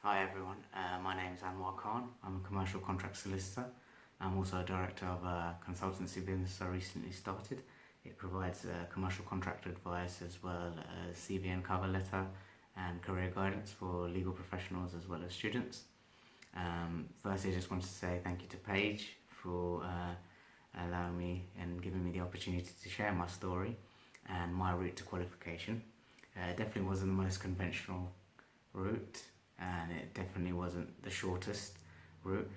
Hi everyone, my name is Anwar Khan. I'm a commercial contract solicitor. I'm also a director of a consultancy business I recently started. It provides commercial contract advice as well as CV and cover letter and career guidance for legal professionals as well as students. Firstly, I just want to say thank you to Paige for allowing me and giving me the opportunity to share my story and my route to qualification. It definitely wasn't the most conventional route, and it definitely wasn't the shortest route,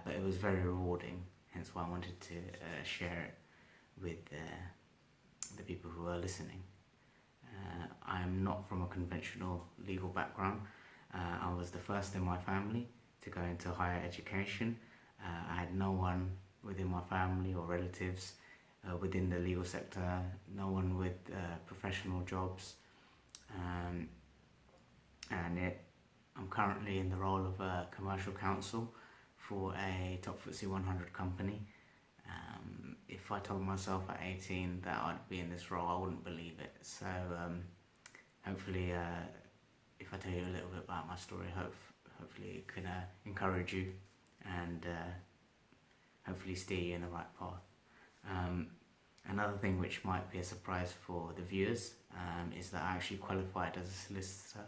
but it was very rewarding, hence why I wanted to share it with the people who are listening. I'm not from a conventional legal background. I was the first in my family to go into higher education. I had no one within my family or relatives within the legal sector, no one with professional jobs, and I'm currently in the role of a commercial counsel for a top FTSE 100 company. If I told myself at 18 that I'd be in this role, I wouldn't believe it. So hopefully, if I tell you a little bit about my story, hopefully it can encourage you and hopefully steer you in the right path. Another thing which might be a surprise for the viewers is that I actually qualified as a solicitor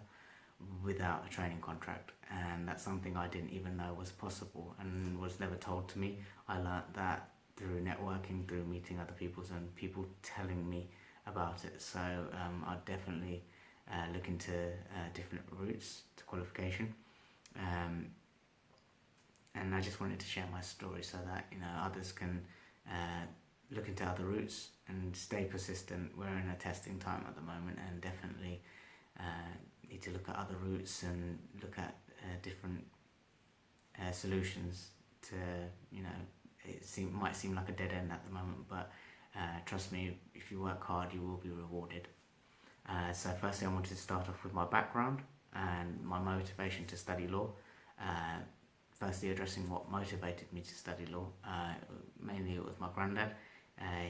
without a training contract, and that's something I didn't even know was possible and was never told to me. I learnt that through networking, through meeting other people and people telling me about it. So I'd definitely look into different routes to qualification, and I just wanted to share my story so that others can look into other routes and stay persistent. We're in a testing time at the moment, and definitely need to look at other routes and look at different solutions to, it might seem like a dead end at the moment, but trust me, if you work hard you will be rewarded. So firstly, I wanted to start off with my background and my motivation to study law. Firstly, addressing what motivated me to study law. Mainly it was my granddad.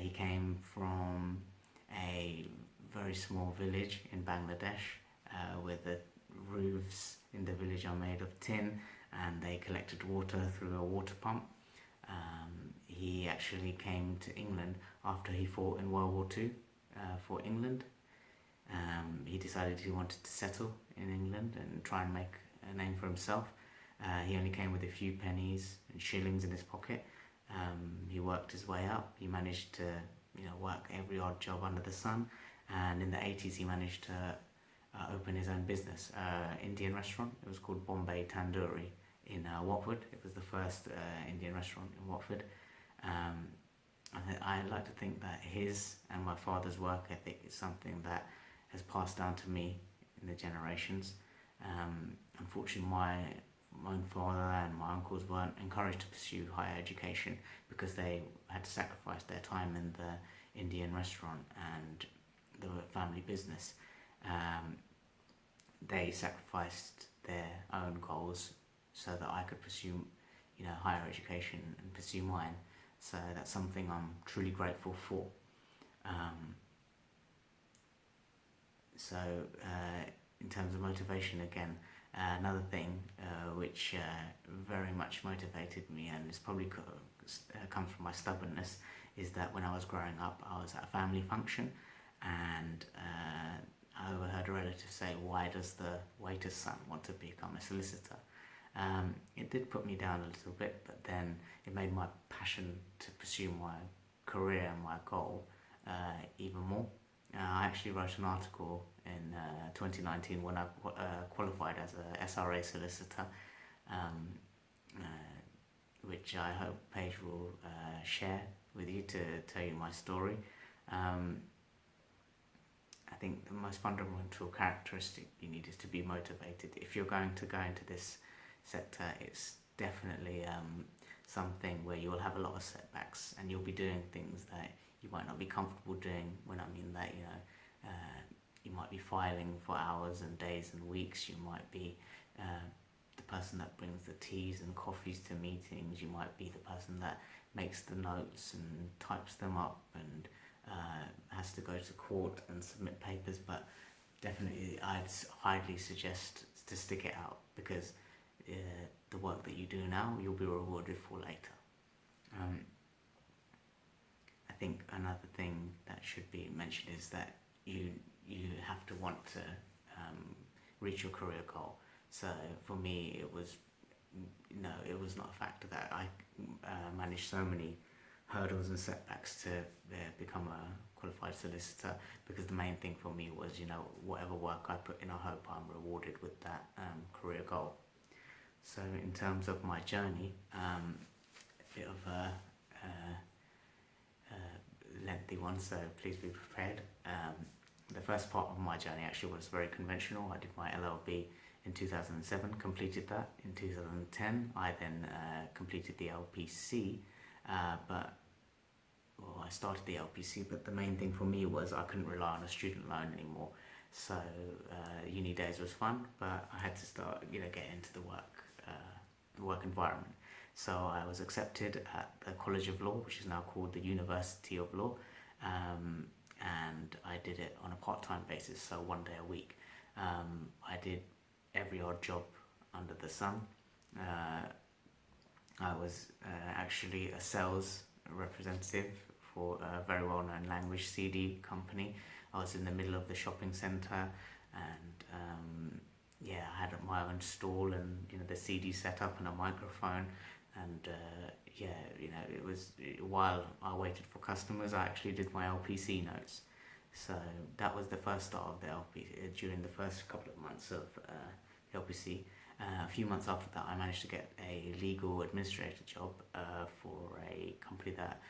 He came from a very small village in Bangladesh, where the roofs in the village are made of tin and they collected water through a water pump. He actually came to England after he fought in World War II for England. He decided he wanted to settle in England and try and make a name for himself. He only came with a few pennies and shillings in his pocket. He worked his way up. He managed to work every odd job under the sun, and in the 80s he managed to open his own business, Indian restaurant. It was called Bombay Tandoori in Watford. It was the first Indian restaurant in Watford. I like to think that his and my father's work ethic is something that has passed down to me in the generations. Unfortunately, my own father and my uncles weren't encouraged to pursue higher education because they had to sacrifice their time in the Indian restaurant and the family business. They sacrificed their own goals so that I could pursue higher education and pursue mine. So that's something I'm truly grateful for. In terms of motivation, again, another thing which very much motivated me, and it's probably comes from my stubbornness, is that when I was growing up I was at a family function, and I overheard a relative say, "Why does the waiter's son want to become a solicitor?" It did put me down a little bit, but then it made my passion to pursue my career and my goal even more. I actually wrote an article in 2019 when I qualified as a SRA solicitor, which I hope Paige will share with you to tell you my story. I think the most fundamental characteristic you need is to be motivated. If you're going to go into this sector, it's definitely something where you will have a lot of setbacks and you'll be doing things that you might not be comfortable doing. When I mean that, you might be filing for hours and days and weeks. You might be the person that brings the teas and coffees to meetings. You might be the person that makes the notes and types them up and has to go to court and submit papers. But definitely I'd highly suggest to stick it out, because the work that you do now, you'll be rewarded for later. I think another thing that should be mentioned is that you have to want to reach your career goal. So for me, it was not a factor that I managed so many hurdles and setbacks to become a qualified solicitor, because the main thing for me was, whatever work I put in, I hope I'm rewarded with that career goal. So in terms of my journey, a bit of a lengthy one, so please be prepared. The first part of my journey actually was very conventional. I did my LLB in 2007, completed that. In 2010, I then completed the LPC, I started the LPC, but the main thing for me was I couldn't rely on a student loan anymore. So uni days was fun, but I had to start, get into the work environment. So I was accepted at the College of Law, which is now called the University of Law, and I did it on a part-time basis, so 1 day a week. I did every odd job under the sun. I was actually a sales representative for a very well-known language CD company. I was in the middle of the shopping centre, and I had my own stall and the CD setup and a microphone, and it was, while I waited for customers, I actually did my LPC notes. So that was the first start of the LPC. During the first couple of months of the LPC, a few months after that, I managed to get a legal administrator job for a company that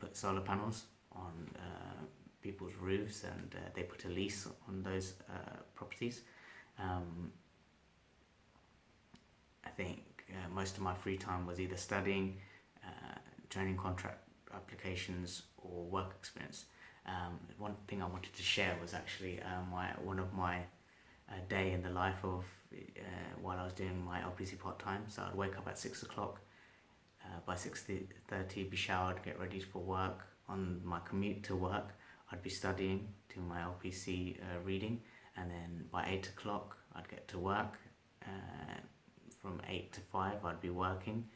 put solar panels on people's roofs, and they put a lease on those properties. I think most of my free time was either studying, training contract applications, or work experience. One thing I wanted to share was actually one of my day in the life of while I was doing my LPC part-time. So I'd wake up at 6 o'clock, by 6:30 be showered, get ready for work. On my commute to work, I'd be studying, doing my LPC reading, and then by 8 o'clock I'd get to work. From 8 to 5 I'd be working,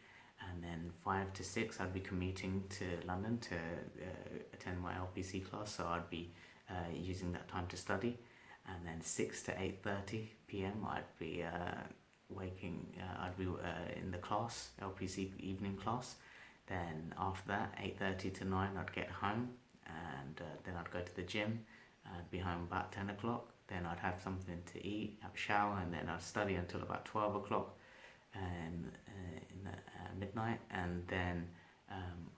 and then 5 to 6 I'd be commuting to London to attend my LPC class, so I'd be using that time to study. And then 6 to 8:30 p.m. I'd be in the class, LPC evening class. Then after that, 8:30 to 9 I'd get home, and then I'd go to the gym. I'd be home about 10 o'clock. Then I'd have something to eat, have a shower, and then I'd study until about 12 o'clock and in the midnight, and then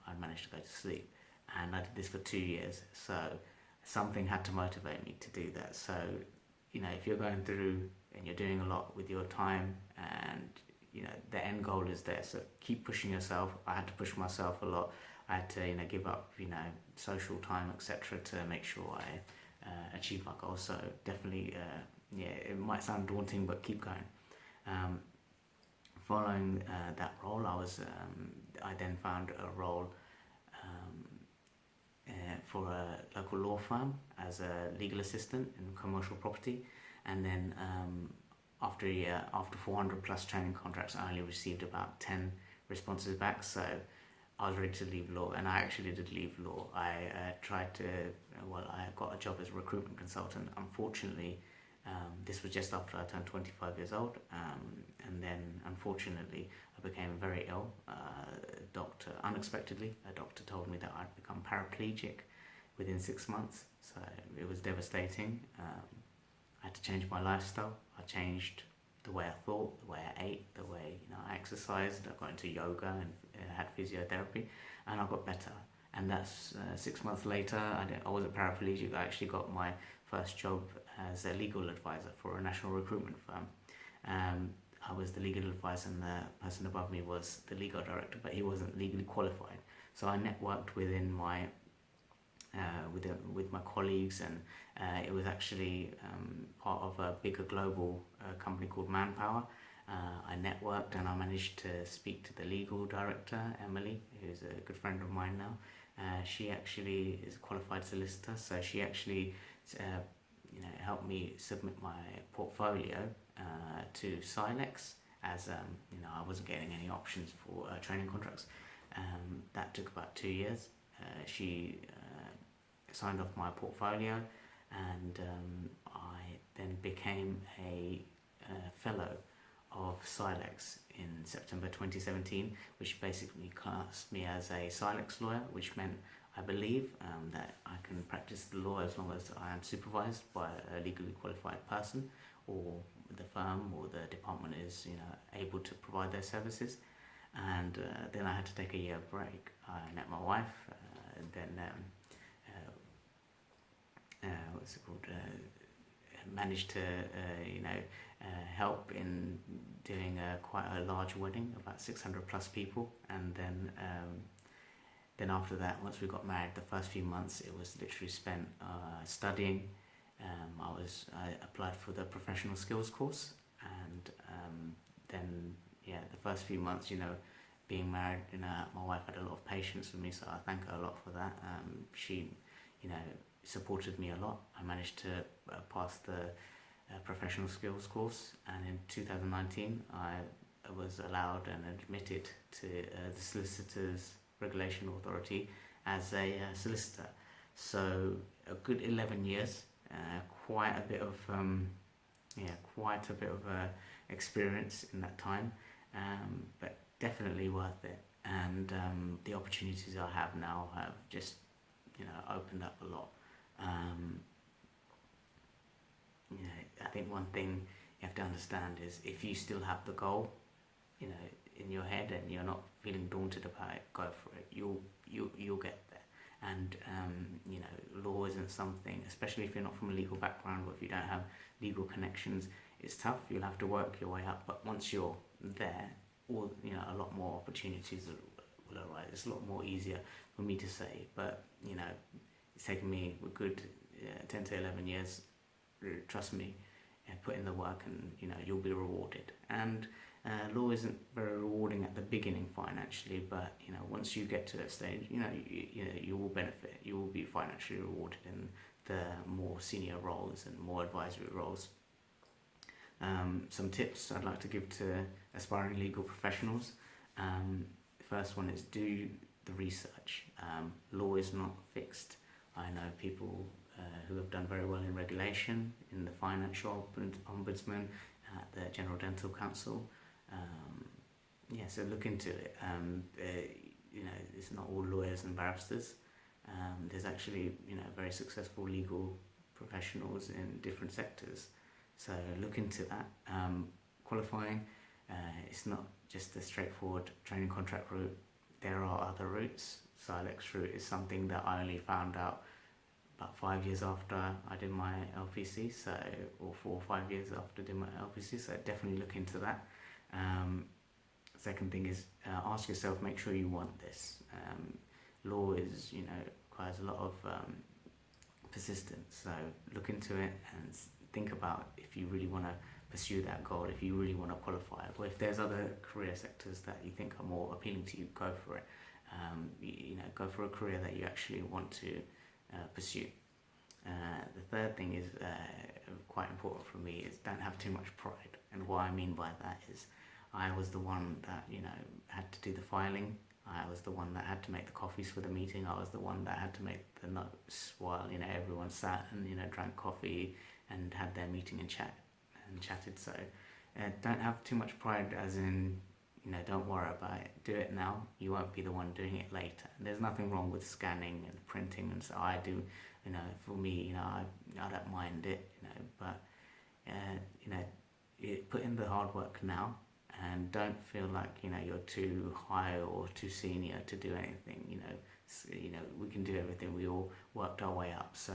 I'd manage to go to sleep. And I did this for 2 years, so something had to motivate me to do that. So if you're going through and you're doing a lot with your time, and the end goal is there, so keep pushing yourself. I had to push myself a lot. I had to give up social time, etc., to make sure I achieve my goals. So definitely it might sound daunting, but keep going. Following that role, I then found a role for a local law firm as a legal assistant in commercial property, and then after a year, after 400 plus training contracts, I only received about 10 responses back. So I was ready to leave law, and I actually did leave law. I I got a job as a recruitment consultant. Unfortunately, this was just after I turned 25 years old, and then unfortunately I became very ill. Unexpectedly, a doctor told me that I'd become paraplegic within 6 months, so it was devastating. I had to change my lifestyle. I changed the way I thought, the way I ate, the way I exercised. I got into yoga and had physiotherapy, and I got better. And that's 6 months later. I wasn't paraplegic. I actually got my first job as a legal advisor for a national recruitment firm. I was the legal advisor, and the person above me was the legal director, but he wasn't legally qualified. So I networked within my with my colleagues, and it was actually part of a bigger global company called Manpower. I networked, and I managed to speak to the legal director, Emily, who's a good friend of mine now. She actually is a qualified solicitor, so she actually it helped me submit my portfolio to CILEX, as I wasn't getting any options for training contracts. That took about 2 years. She signed off my portfolio, and I then became a fellow of CILEX in September 2017, which basically classed me as a CILEX lawyer, which meant, I believe, that I can practice the law as long as I am supervised by a legally qualified person, or the firm or the department is able to provide their services. And then I had to take a year break. I met my wife, then what's it called? Managed to help in doing quite a large wedding, about 600 plus people, and then after that, once we got married, the first few months it was literally spent studying. I applied for the professional skills course, and then the first few months, being married, my wife had a lot of patience with me, so I thank her a lot for that. She supported me a lot. I managed to pass the professional skills course, and in 2019 I was allowed and admitted to the Solicitors Regulation Authority as a solicitor. So a good 11 years, quite a bit of experience in that time, but definitely worth it. And the opportunities I have now have just opened up a lot. I think one thing you have to understand is, if you still have the goal, in your head, and you're not feeling daunted about it, go for it. You'll get there. And law isn't something, especially if you're not from a legal background or if you don't have legal connections, it's tough. You'll have to work your way up. But once you're there, a lot more opportunities will arise. It's a lot more easier for me to say, but it's taken me a good 10 to 11 years. Trust me, put in the work, and you'll be rewarded. And law isn't very rewarding at the beginning financially, but once you get to that stage, you will benefit. You will be financially rewarded in the more senior roles and more advisory roles. Some tips I'd like to give to aspiring legal professionals. The first one is, do the research. Law is not fixed. I know people who have done very well in regulation, in the financial ombudsman, at the General Dental Council. So look into it. It's not all lawyers and barristers. There's actually very successful legal professionals in different sectors. So look into that. Qualifying, it's not just a straightforward training contract route. There are other routes. CILEX route is something that I only found out about 5 years after I did my LPC, or 4 or 5 years after I did my LPC, so definitely look into that. Second thing is, ask yourself, make sure you want this. Law is, requires a lot of persistence, so look into it and think about if you really want to pursue that goal, if you really want to qualify, or if there's other career sectors that you think are more appealing to you, go for it. Go for a career that you actually want to pursue. The third thing is quite important for me, is don't have too much pride. And what I mean by that is, I was the one that had to do the filing. I was the one that had to make the coffees for the meeting. I was the one that had to make the notes while everyone sat and drank coffee and had their meeting and chatted. So don't have too much pride, as in don't worry about it. Do it now. You won't be the one doing it later. There's nothing wrong with scanning and printing, and so I do. For me, I don't mind it. But put in the hard work now, and don't feel like you're too high or too senior to do anything. We can do everything. We all worked our way up, so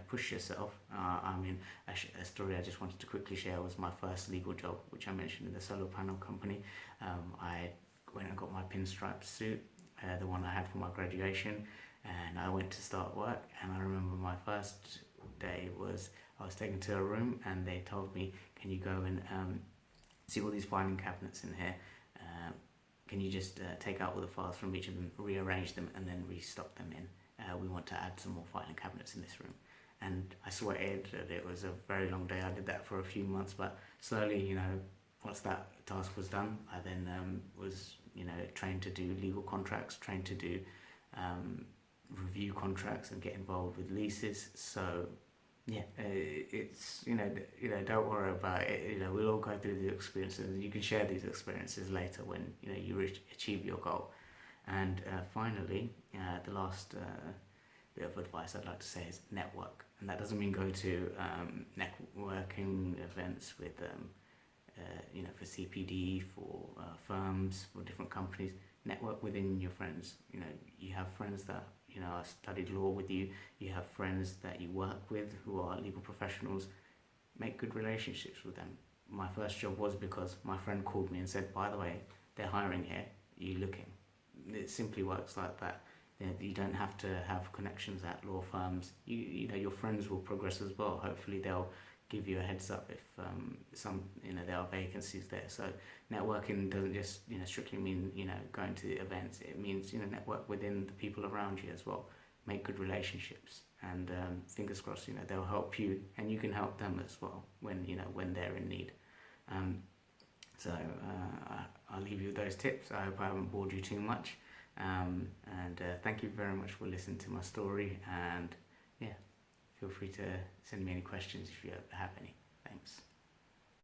push yourself. A story I just wanted to quickly share was my first legal job, which I mentioned in the solar panel company. I went and got my pinstripe suit, the one I had for my graduation, and I went to start work. And I remember my first day was, I was taken to a room, and they told me, can you go and see all these filing cabinets in here, can you just take out all the files from each of them, rearrange them, and then restock them in. We want to add some more filing cabinets in this room. and I sweated, and it was a very long day. I did that for a few months, but slowly, once that task was done, I then was, trained to do legal contracts, trained to do review contracts and get involved with leases. So yeah, it's don't worry about it. We'll all go through the experiences. You can share these experiences later when you achieve your goal. And finally, the last bit of advice I'd like to say is network, and that doesn't mean go to networking events with for CPD, for firms, for different companies. Network within your friends. You have friends that studied law with you. You have friends that you work with who are legal professionals. Make good relationships with them. My first job was because my friend called me and said, by the way, they're hiring here. Are you looking? It simply works like that. You don't have to have connections at law firms. Your friends will progress as well. Hopefully they'll give you a heads up if there are vacancies there. So networking doesn't just strictly mean going to events. It means network within the people around you as well. Make good relationships, and fingers crossed they'll help you, and you can help them as well when they're in need. I'll leave you with those tips. I hope I haven't bored you too much, and thank you very much for listening to my story. And yeah, feel free to send me any questions if you have any. Thanks.